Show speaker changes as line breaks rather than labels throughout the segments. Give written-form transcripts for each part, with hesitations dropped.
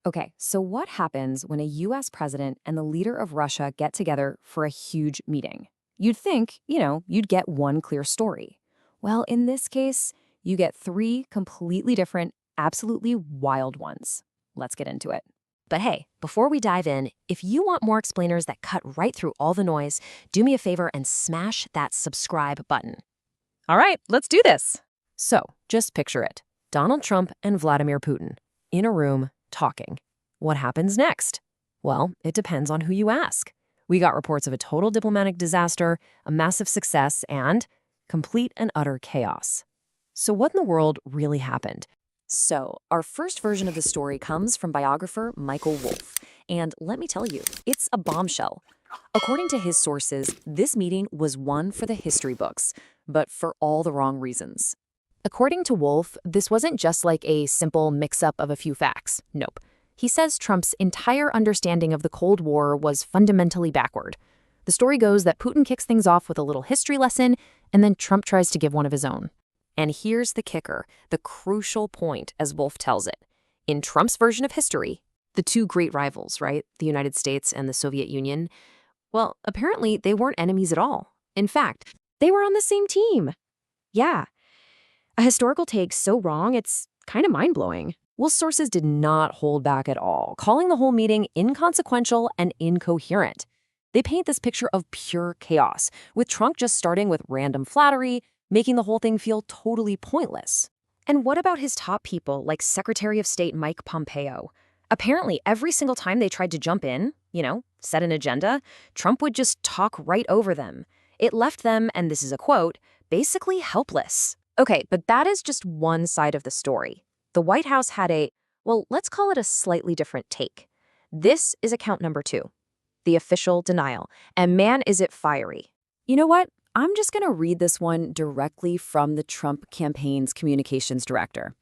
Okay, so what happens when a US president and the leader of Russia get together for a huge meeting? You'd think, you'd get one clear story. Well, in this case, you get three completely different, absolutely wild ones. Let's get into it.
But hey, before we dive in, if you want more explainers that cut right through all the noise, do me a favor and smash that subscribe button.
All right, let's do this. So, just picture it. Donald Trump and Vladimir Putin in a room talking. What happens next? Well, it depends on who you ask. We got reports of a total diplomatic disaster, a massive success, and complete and utter chaos. So what in the world really happened? So, our first version of the story comes from biographer Michael Wolff, and let me tell you, it's a bombshell. According to his sources, this meeting was one for the history books, but for all the wrong reasons. According to Wolff, this wasn't just like a simple mix-up of a few facts. Nope. He says Trump's entire understanding of the Cold War was fundamentally backward. The story goes that Putin kicks things off with a little history lesson, and then Trump tries to give one of his own. And here's the kicker, the crucial point, as Wolff tells it. In Trump's version of history, the two great rivals, right, the United States and the Soviet Union, well, apparently they weren't enemies at all. In fact, they were on the same team. Yeah. A historical take so wrong, it's kind of mind-blowing. Wolff's sources did not hold back at all, calling the whole meeting inconsequential and incoherent. They paint this picture of pure chaos, with Trump just starting with random flattery, making the whole thing feel totally pointless. And what about his top people, like Secretary of State Mike Pompeo? Apparently, every single time they tried to jump in, set an agenda, Trump would just talk right over them. It left them, and this is a quote, basically helpless. Okay, but that is just one side of the story. The White House had let's call it a slightly different take. This is account number 2, the official denial. And man, is it fiery. You know what? I'm just going to read this one directly from the Trump campaign's communications director.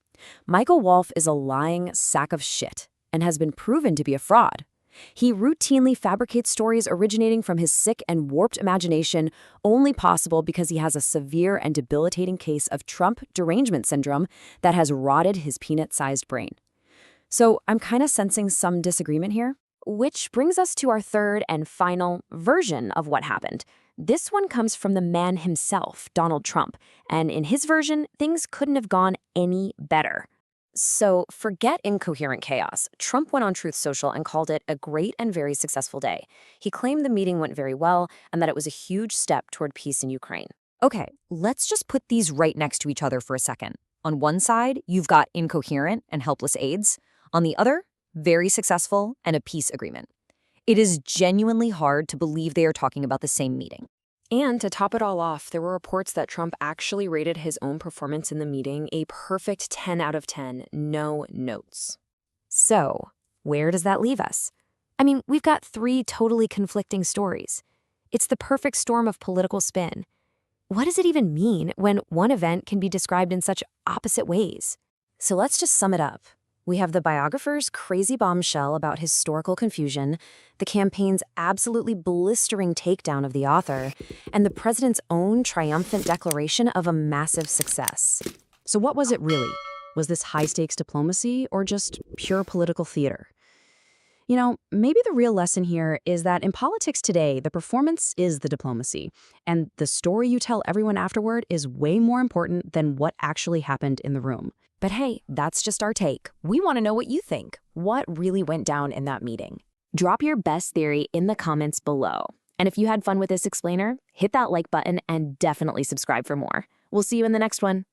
Michael Wolff is a lying sack of shit and has been proven to be a fraud. He routinely fabricates stories originating from his sick and warped imagination, only possible because he has a severe and debilitating case of Trump derangement syndrome that has rotted his peanut-sized brain. So I'm kind of sensing some disagreement here, which brings us to our third and final version of what happened. This one comes from the man himself, Donald Trump, and in his version, things couldn't have gone any better. So forget incoherent chaos. Trump went on Truth Social and called it a great and very successful day. He claimed the meeting went very well and that it was a huge step toward peace in Ukraine. Okay, let's just put these right next to each other for a second. On one side, you've got incoherent and helpless aides. On the other, very successful and a peace agreement. It is genuinely hard to believe they are talking about the same meeting. And to top it all off, there were reports that Trump actually rated his own performance in the meeting a perfect 10 out of 10, no notes. So, where does that leave us? I mean, we've got 3 totally conflicting stories. It's the perfect storm of political spin. What does it even mean when one event can be described in such opposite ways? So let's just sum it up. We have the biographer's crazy bombshell about historical confusion, the campaign's absolutely blistering takedown of the author, and the president's own triumphant declaration of a massive success.
So what was it really? Was this high-stakes diplomacy or just pure political theater? Maybe the real lesson here is that in politics today, the performance is the diplomacy, and the story you tell everyone afterward is way more important than what actually happened in the room.
But hey, that's just our take. We want to know what you think. What really went down in that meeting? Drop your best theory in the comments below. And if you had fun with this explainer, hit that like button and definitely subscribe for more. We'll see you in the next one.